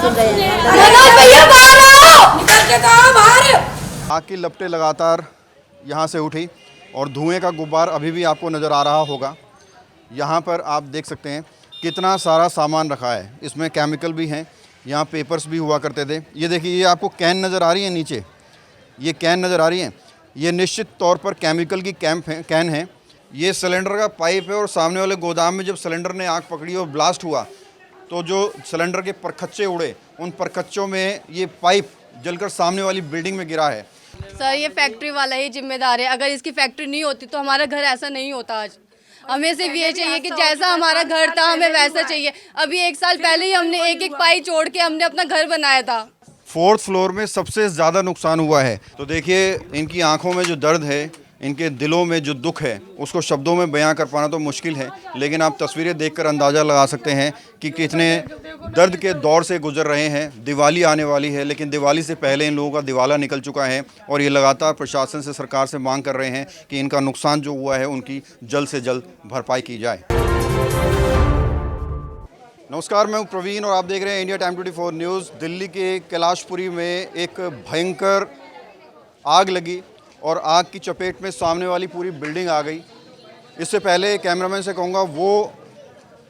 सुन रहे हैं। आग की लपटें लगातार यहाँ से उठी और धुएं का गुब्बार अभी भी आपको नज़र आ रहा होगा। यहाँ पर आप देख सकते हैं कितना सारा सामान रखा है, इसमें केमिकल भी हैं, यहाँ पेपर्स भी हुआ करते थे। ये देखिए, ये आपको कैन नज़र आ रही है नीचे, ये कैन नज़र आ रही है, ये निश्चित तौर पर केमिकल की कैन है। ये सिलेंडर का पाइप है और सामने वाले गोदाम में जब सिलेंडर ने आग पकड़ी और ब्लास्ट हुआ तो जो सिलेंडर के परखच्चे उड़े, उन परखच्चों में ये पाइप जलकर सामने वाली बिल्डिंग में गिरा है। सर, ये फैक्ट्री वाला ही जिम्मेदार है। अगर इसकी फैक्ट्री नहीं होती तो हमारा घर ऐसा नहीं होता आज। हमें सिर्फ ये चाहिए कि जैसा हमारा घर था हमें वैसा चाहिए। अभी 1 साल पहले ही हमने एक पाई जोड़ के हमने अपना घर बनाया था। 4th फ्लोर में सबसे ज़्यादा नुकसान हुआ है। तो देखिए, इनकी आंखों में जो दर्द है, इनके दिलों में जो दुख है, उसको शब्दों में बयां कर पाना तो मुश्किल है, लेकिन आप तस्वीरें देखकर अंदाज़ा लगा सकते हैं कि कितने दर्द के दौर से गुजर रहे हैं। दिवाली आने वाली है, लेकिन दिवाली से पहले इन लोगों का दिवाला निकल चुका है और ये लगातार प्रशासन से, सरकार से मांग कर रहे हैं कि इनका नुकसान जो हुआ है उनकी जल्द से जल्द भरपाई की जाए। नमस्कार, मैं हूं प्रवीण और आप देख रहे हैं इंडिया टाइम 24 न्यूज़। दिल्ली के कैलाशपुरी में एक भयंकर आग लगी और आग की चपेट में सामने वाली पूरी बिल्डिंग आ गई। इससे पहले कैमरामैन से कहूँगा वो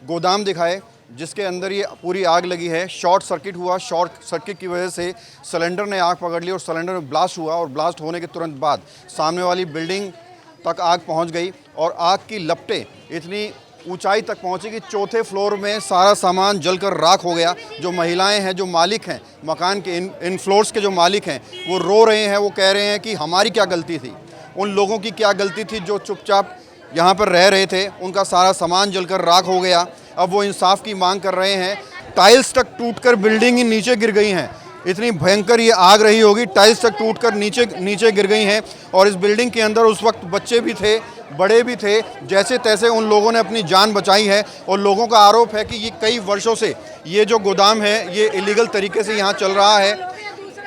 गोदाम दिखाए जिसके अंदर ये पूरी आग लगी है। शॉर्ट सर्किट हुआ, शॉर्ट सर्किट की वजह से सिलेंडर ने आग पकड़ ली और सिलेंडर में ब्लास्ट हुआ और ब्लास्ट होने के तुरंत बाद सामने वाली बिल्डिंग तक आग पहुँच गई और आग की लपटें इतनी ऊंचाई तक पहुंची कि 4थे फ्लोर में सारा सामान जलकर राख हो गया। जो महिलाएं हैं, जो मालिक हैं मकान के, इन फ्लोर्स के जो मालिक हैं, वो रो रहे हैं। वो कह रहे हैं कि हमारी क्या गलती थी, उन लोगों की क्या गलती थी जो चुपचाप यहाँ पर रह रहे थे, उनका सारा सामान जलकर राख हो गया। अब वो इंसाफ की मांग कर रहे हैं। टाइल्स तक टूटकर बिल्डिंग ही नीचे गिर गई हैं। इतनी भयंकर ये आग रही होगी, टाइल्स तक टूटकर नीचे गिर गई हैं और इस बिल्डिंग के अंदर उस वक्त बच्चे भी थे, बड़े भी थे। जैसे तैसे उन लोगों ने अपनी जान बचाई है और लोगों का आरोप है कि ये कई वर्षों से ये जो गोदाम है ये इलीगल तरीके से यहाँ चल रहा है।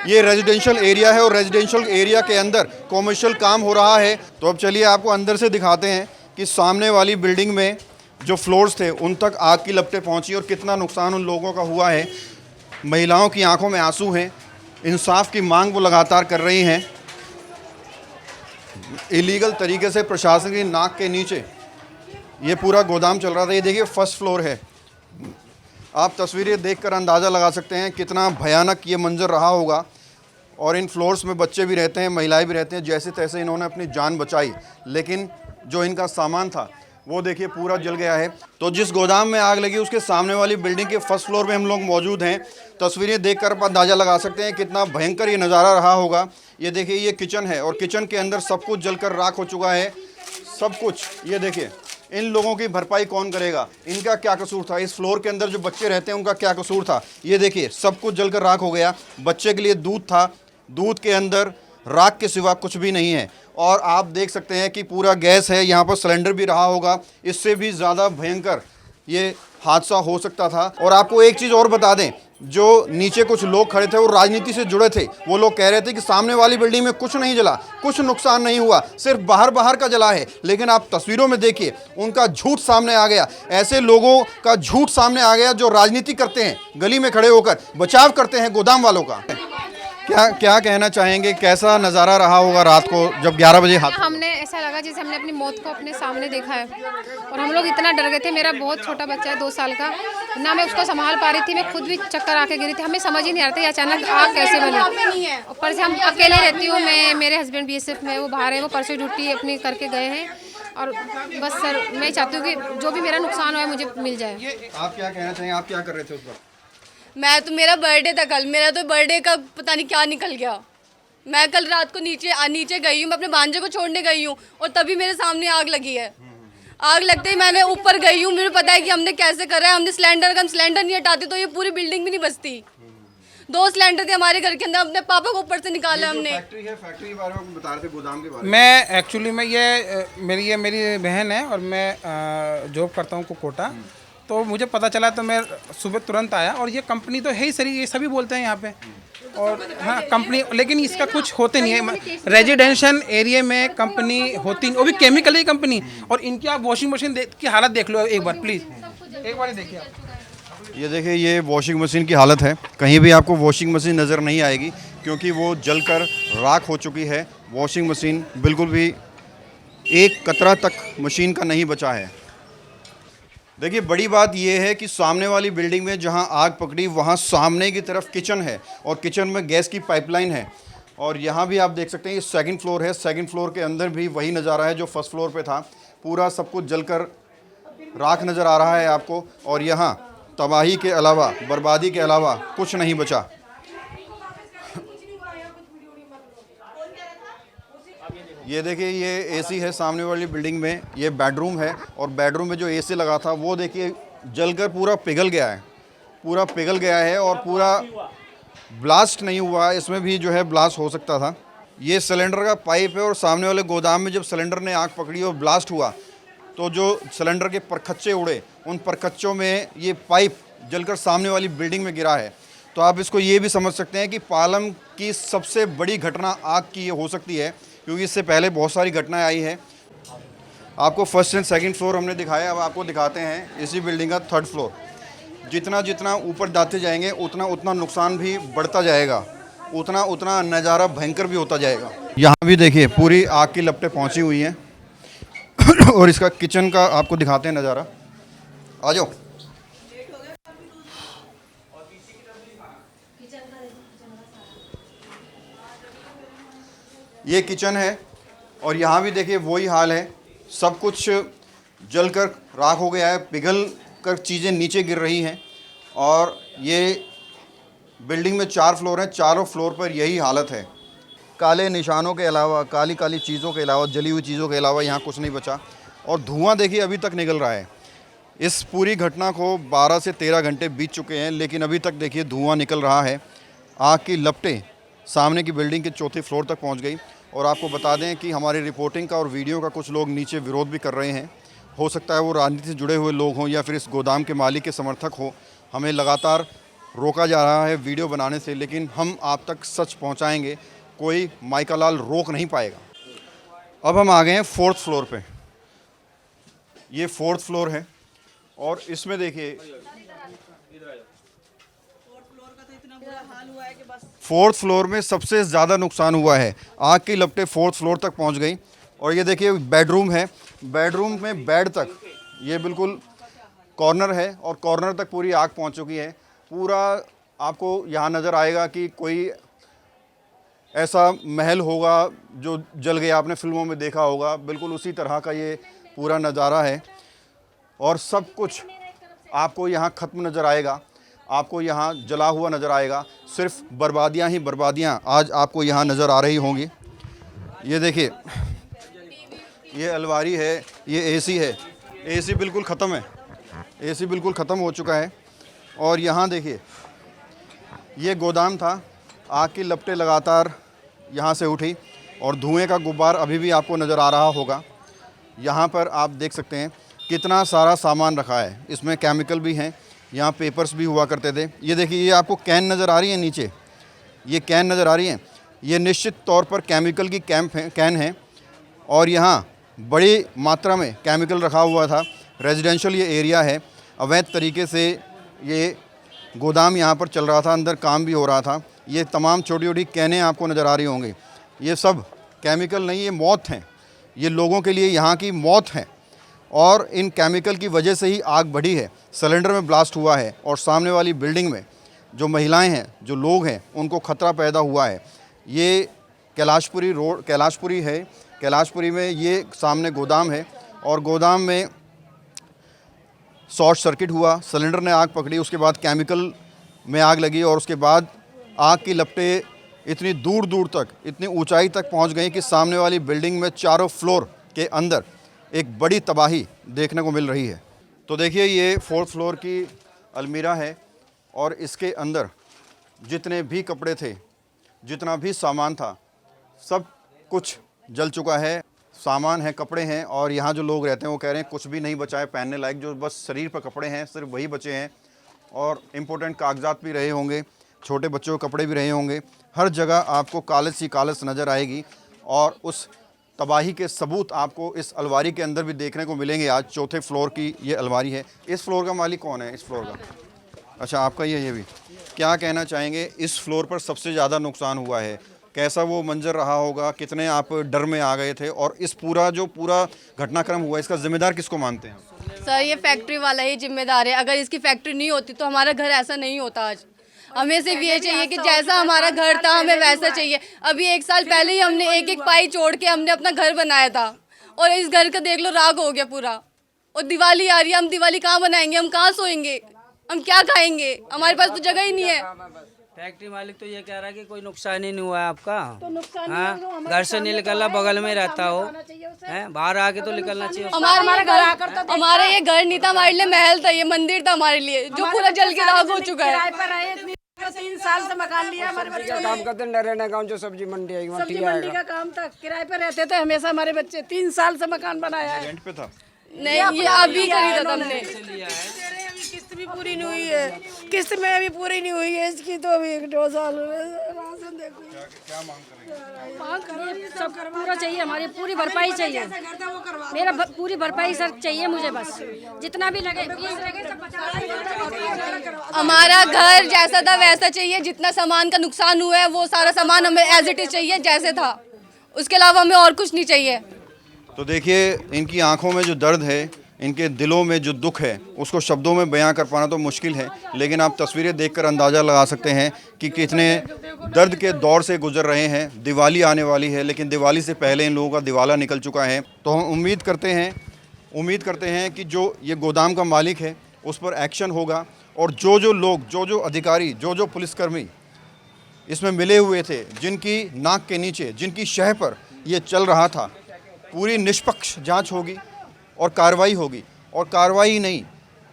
ये रेजिडेंशियल एरिया है और रेजिडेंशियल एरिया के अंदर कॉमर्शियल काम हो रहा है। तो अब चलिए आपको अंदर से दिखाते हैं कि सामने वाली बिल्डिंग में जो फ्लोर्स थे उन तक आग की लपटें पहुँची और कितना नुकसान उन लोगों का हुआ है। महिलाओं की आंखों में आंसू हैं, इंसाफ की मांग वो लगातार कर रही हैं। इलीगल तरीके से प्रशासन की नाक के नीचे ये पूरा गोदाम चल रहा था। ये देखिए, 1st फ्लोर है। आप तस्वीरें देखकर अंदाज़ा लगा सकते हैं कितना भयानक ये मंजर रहा होगा। और इन फ्लोर्स में बच्चे भी रहते हैं, महिलाएं भी रहते हैं। जैसे तैसे इन्होंने अपनी जान बचाई, लेकिन जो इनका सामान था वो देखिए पूरा जल गया है। तो जिस गोदाम में आग लगी उसके सामने वाली बिल्डिंग के 1st फ्लोर में हम लोग मौजूद हैं। तस्वीरें देखकर आप अंदाज़ा लगा सकते हैं कितना भयंकर ये नज़ारा रहा होगा। ये देखिए, ये किचन है और किचन के अंदर सब कुछ जलकर राख हो चुका है, सब कुछ। ये देखिए, इन लोगों की भरपाई कौन करेगा? इनका क्या कसूर था? इस फ्लोर के अंदर जो बच्चे रहते हैं उनका क्या कसूर था? ये देखिए, सब कुछ जलकर राख हो गया। बच्चे के लिए दूध था, दूध के अंदर राख के सिवा कुछ भी नहीं है। और आप देख सकते हैं कि पूरा गैस है, यहाँ पर सिलेंडर भी रहा होगा। इससे भी ज़्यादा भयंकर ये हादसा हो सकता था। और आपको एक चीज़ और बता दें, जो नीचे कुछ लोग खड़े थे वो राजनीति से जुड़े थे। वो लोग कह रहे थे कि सामने वाली बिल्डिंग में कुछ नहीं जला, कुछ नुकसान नहीं हुआ, सिर्फ बाहर का जला है। लेकिन आप तस्वीरों में देखिए, उनका झूठ सामने आ गया। ऐसे लोगों का झूठ सामने आ गया जो राजनीति करते हैं, गली में खड़े होकर बचाव करते हैं गोदाम वालों का। क्या कहना चाहेंगे, कैसा नज़ारा रहा होगा रात को जब 11 बजे हाथ? हमने ऐसा लगा जैसे हमने अपनी मौत को अपने सामने देखा है और हम लोग इतना डर गए थे। मेरा बहुत छोटा बच्चा है, 2 साल का, ना मैं उसको संभाल पा रही थी, मैं खुद भी चक्कर आके गिरी थी। हमें समझ ही नहीं आ रहा था अचानक आग कैसे बनी। ऊपर से हम अकेले रहती हूँ, मैं, मेरे हस्बैंड BSF में, वो बाहर है, वो परसों ड्यूटी अपनी करके गए हैं। और बस सर, मैं चाहती हूँ कि जो भी मेरा नुकसान हुआ है मुझे मिल जाए। आप क्या कहना चाहेंगे, आप क्या कर रहे थे उस वक्त? मैं तो, मेरा बर्थडे था कल, मेरा तो बर्थडे का पता नहीं क्या निकल गया। मैं कल रात को नीचे गई हूँ, मैं अपने भांजे को छोड़ने गई हूँ और तभी मेरे सामने आग लगी है। आग लगते ही मैंने ऊपर गई हूँ, मुझे पता है कि हमने कैसे करा है। हमने सिलेंडर नहीं हटाते तो ये पूरी बिल्डिंग भी नहीं बचती। 2 सिलेंडर थे हमारे घर के अंदर, अपने पापा को ऊपर से निकाला हमने। फैक्ट्री है, फैक्ट्री के बारे में बता रहे थे, गोदाम के बारे में। मैं एक्चुअली मेरी बहन है और मैं जॉब करता हूँ कोटा। तो मुझे पता चला तो मैं सुबह तुरंत आया और ये कंपनी तो है ही सर, ये सभी बोलते हैं यहाँ पे। और हाँ, कंपनी, लेकिन इसका कुछ होते नहीं है। रेजिडेंशियल एरिया में कंपनी होती नहीं, वो भी केमिकल की कंपनी। और इनकी आप वॉशिंग मशीन की हालत देख लो एक बार प्लीज़, एक बार देखिए आप। ये देखिए, ये वॉशिंग मशीन की हालत है। कहीं भी आपको वॉशिंग मशीन नज़र नहीं आएगी क्योंकि वो जलकर राख हो चुकी है। वॉशिंग मशीन बिल्कुल भी एक कतरा तक मशीन का नहीं बचा है। देखिए, बड़ी बात ये है कि सामने वाली बिल्डिंग में जहां आग पकड़ी वहां सामने की तरफ किचन है और किचन में गैस की पाइपलाइन है। और यहाँ भी आप देख सकते हैं ये सेकंड फ्लोर है। सेकंड फ्लोर के अंदर भी वही नज़ारा है जो फर्स्ट फ्लोर पे था। पूरा सब कुछ जलकर राख नज़र आ रहा है आपको। और यहाँ तबाही के अलावा, बर्बादी के अलावा कुछ नहीं बचा। ये देखिए, ये एसी है सामने वाली बिल्डिंग में। ये बेडरूम है और बेडरूम में जो एसी लगा था वो देखिए जलकर पूरा पिघल गया है। पूरा पिघल गया है और पूरा ब्लास्ट नहीं हुआ है। इसमें भी जो है ब्लास्ट हो सकता था। ये सिलेंडर का पाइप है और सामने वाले गोदाम में जब सिलेंडर ने आग पकड़ी और ब्लास्ट हुआ तो जो सिलेंडर के परखच्चे उड़े, उन परखच्चों में ये पाइप जलकर सामने वाली बिल्डिंग में गिरा है। तो आप इसको ये भी समझ सकते हैं कि पालम की सबसे बड़ी घटना आग की ये हो सकती है, क्योंकि इससे पहले बहुत सारी घटनाएं आई है। आपको फर्स्ट एंड सेकंड फ्लोर हमने दिखाया, अब आपको दिखाते हैं इसी बिल्डिंग का थर्ड फ्लोर। जितना जितना ऊपर जाते जाएंगे उतना उतना नुकसान भी बढ़ता जाएगा, उतना उतना नज़ारा भयंकर भी होता जाएगा। यहाँ भी देखिए पूरी आग की लपटें पहुँची हुई हैं। और इसका किचन का आपको दिखाते हैं नज़ारा। आ जाओ। ये किचन है और यहाँ भी देखिए वही हाल है। सब कुछ जलकर राख हो गया है, पिघल कर चीज़ें नीचे गिर रही हैं। और ये बिल्डिंग में 4 फ्लोर हैं, चारों फ्लोर पर यही हालत है। काले निशानों के अलावा, काली काली चीज़ों के अलावा, जली हुई चीज़ों के अलावा यहाँ कुछ नहीं बचा। और धुआं देखिए अभी तक निकल रहा है। इस पूरी घटना को 12 से 13 घंटे बीत चुके हैं, लेकिन अभी तक देखिए धुआं निकल रहा है। आग की लपटें सामने की बिल्डिंग के चौथे फ्लोर तक पहुंच गई। और आपको बता दें कि हमारी रिपोर्टिंग का और वीडियो का कुछ लोग नीचे विरोध भी कर रहे हैं। हो सकता है वो राजनीति से जुड़े हुए लोग हों या फिर इस गोदाम के मालिक के समर्थक हो। हमें लगातार रोका जा रहा है वीडियो बनाने से, लेकिन हम आप तक सच पहुँचाएँगे। कोई माइका लाल रोक नहीं पाएगा। अब हम आ गए हैं 4th फ्लोर पे। ये 4th फ्लोर है और इसमें देखिए 4th फ्लोर में सबसे ज़्यादा नुकसान हुआ है। आग की लपटें 4th फ्लोर तक पहुंच गई। और ये देखिए बेडरूम है। बेडरूम में बेड तक ये बिल्कुल कॉर्नर है और कॉर्नर तक पूरी आग पहुंच चुकी है। पूरा आपको यहाँ नज़र आएगा कि कोई ऐसा महल होगा जो जल गया, आपने फिल्मों में देखा होगा, बिल्कुल उसी तरह का ये पूरा नज़ारा है। और सब कुछ आपको यहाँ ख़त्म नज़र आएगा, आपको यहाँ जला हुआ नज़र आएगा। सिर्फ बर्बादियाँ ही बर्बादियाँ आज आपको यहाँ नज़र आ रही होंगी। ये देखिए, ये अलमारी है, ये एसी है। एसी बिल्कुल ख़त्म है, एसी बिल्कुल ख़त्म हो चुका है। और यहाँ देखिए, ये गोदाम था। आग की लपटें लगातार यहाँ से उठी और धुएं का गुब्बार अभी भी आपको नज़र आ रहा होगा। यहाँ पर आप देख सकते हैं कितना सारा सामान रखा है। इसमें केमिकल भी हैं, यहाँ पेपर्स भी हुआ करते थे। ये देखिए, ये आपको कैन नज़र आ रही है नीचे, ये कैन नज़र आ रही है। ये निश्चित तौर पर केमिकल की कैन है। और यहाँ बड़ी मात्रा में केमिकल रखा हुआ था। रेजिडेंशियल ये एरिया है। अवैध तरीके से ये गोदाम यहाँ पर चल रहा था, अंदर काम भी हो रहा था। ये तमाम छोटी छोटी कैनें आपको नज़र आ रही होंगी। ये सब केमिकल नहीं, ये मौत हैं। ये लोगों के लिए यहाँ की मौत है। और इन केमिकल की वजह से ही आग बढ़ी है। सिलेंडर में ब्लास्ट हुआ है और सामने वाली बिल्डिंग में जो महिलाएं हैं, जो लोग हैं, उनको ख़तरा पैदा हुआ है। ये कैलाशपुरी रोड, कैलाशपुरी है। कैलाशपुरी में ये सामने गोदाम है और गोदाम में शॉर्ट सर्किट हुआ, सिलेंडर ने आग पकड़ी, उसके बाद केमिकल में आग लगी और उसके बाद आग की लपटें इतनी दूर दूर तक, इतनी ऊंचाई तक पहुंच गई कि सामने वाली बिल्डिंग में चारों फ्लोर के अंदर एक बड़ी तबाही देखने को मिल रही है। तो देखिए, ये 4th फ्लोर की अलमीरा है और इसके अंदर जितने भी कपड़े थे, जितना भी सामान था, सब कुछ जल चुका है। सामान है, कपड़े हैं। और यहाँ जो लोग रहते हैं वो कह रहे हैं कुछ भी नहीं बचा है पहनने लायक, जो बस शरीर पर कपड़े हैं सिर्फ वही बचे हैं। और इम्पोर्टेंट कागजात भी रहे होंगे, छोटे बच्चों के कपड़े भी रहे होंगे। हर जगह आपको कालस ही कालस नज़र आएगी और उस तबाही के सबूत आपको इस अलमारी के अंदर भी देखने को मिलेंगे। आज 4थे फ्लोर की ये अलमारी है। इस फ्लोर का मालिक कौन है? इस फ्लोर का अच्छा, आपका ये भी क्या कहना चाहेंगे, इस फ्लोर पर सबसे ज़्यादा नुकसान हुआ है, कैसा वो मंजर रहा होगा, कितने आप डर में आ गए थे, और इस पूरा घटनाक्रम हुआ इसका जिम्मेदार किसको मानते हैं? सर ये फैक्ट्री वाला ही जिम्मेदार है। अगर इसकी फैक्ट्री नहीं होती तो हमारा घर ऐसा नहीं होता आज। हमें सिर्फ ये चाहिए कि जैसा हमारा घर था हमें वैसा चाहिए। अभी 1 साल पहले ही हमने एक एक पाई जोड़ के हमने अपना घर बनाया था, और इस घर का देख लो राख हो गया पूरा। और दिवाली आ रही है, हम दिवाली कहाँ बनाएंगे, हम कहाँ सोएंगे, हम क्या खाएंगे, हमारे पास तो जगह ही नहीं है। फैक्ट्री मालिक तो ये कह रहा है कि कोई नुकसान ही नहीं हुआ है आपका। हाँ, घर से नहीं निकलना, बगल में रहता हो, हैं बाहर आके तो निकलना चाहिए। हमारा घर आकर तो हमारा ये घर नहीं था, हमारे लिए महल था, ये मंदिर था हमारे लिए, जो पूरा जल के राख हो चुका है। 3 साल से मकान लिया, हमारे बच्चे काम करते नरेना गांव जो सब्जी मंडी है, वहाँ सब्जी मंडी का काम था, किराए पे रहते थे हमेशा हमारे बच्चे। 3 साल से मकान बनाया है। रेंट पे था? नहीं, ये अभी खरीदा था हमने। किस्त भी पूरी नहीं हुई है, किस्त में अभी पूरी नहीं हुई है इसकी, तो अभी 1-2 साल हुए। राशन देखो क्या मांग करें? सब पूरा चाहिए, हमारी पूरी भरपाई चाहिए। मेरा पूरी भरपाई सर चाहिए मुझे, बस जितना भी लगे हमारा घर जैसा था वैसा चाहिए। जितना सामान का नुकसान हुआ है वो सारा सामान हमें एज इट इज चाहिए जैसे था, उसके अलावा हमें और कुछ नहीं चाहिए। तो देखिए, इनकी आंखों में जो दर्द है, इनके दिलों में जो दुख है, उसको शब्दों में बयां कर पाना तो मुश्किल है, लेकिन आप तस्वीरें देखकर अंदाज़ा लगा सकते हैं कि कितने दर्द के दौर से गुजर रहे हैं। दिवाली आने वाली है, लेकिन दिवाली से पहले इन लोगों का दिवाला निकल चुका है। तो हम उम्मीद करते हैं कि जो ये गोदाम का मालिक है उस पर एक्शन होगा, और जो लोग, जो अधिकारी, जो पुलिसकर्मी इसमें मिले हुए थे, जिनकी नाक के नीचे, जिनकी शह पर ये चल रहा था, पूरी निष्पक्ष जांच होगी और कार्रवाई होगी। और कार्रवाई नहीं,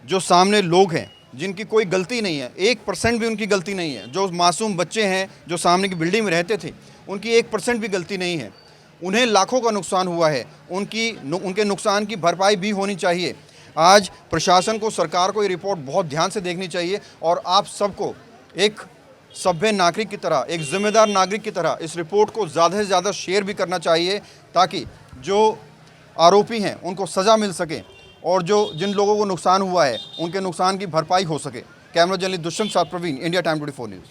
जो सामने लोग हैं जिनकी कोई गलती नहीं है, 1% भी उनकी गलती नहीं है, जो मासूम बच्चे हैं जो सामने की बिल्डिंग में रहते थे, उनकी 1% भी गलती नहीं है। उन्हें लाखों का नुकसान हुआ है, उनके नुकसान की भरपाई भी होनी चाहिए। आज प्रशासन को, सरकार को ये रिपोर्ट बहुत ध्यान से देखनी चाहिए, और आप सबको एक सभ्य नागरिक की तरह, एक जिम्मेदार नागरिक की तरह इस रिपोर्ट को ज़्यादा से ज़्यादा शेयर भी करना चाहिए, ताकि जो आरोपी हैं उनको सज़ा मिल सके, और जिन लोगों को नुकसान हुआ है उनके नुकसान की भरपाई हो सके। कैमरा जर्नलिस्ट दुष्यंत साथ प्रवीण, इंडिया टाइम 24 न्यूज़।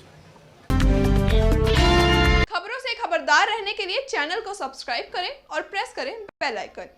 खबरों से खबरदार रहने के लिए चैनल को सब्सक्राइब करें और प्रेस करें बेल आइकन।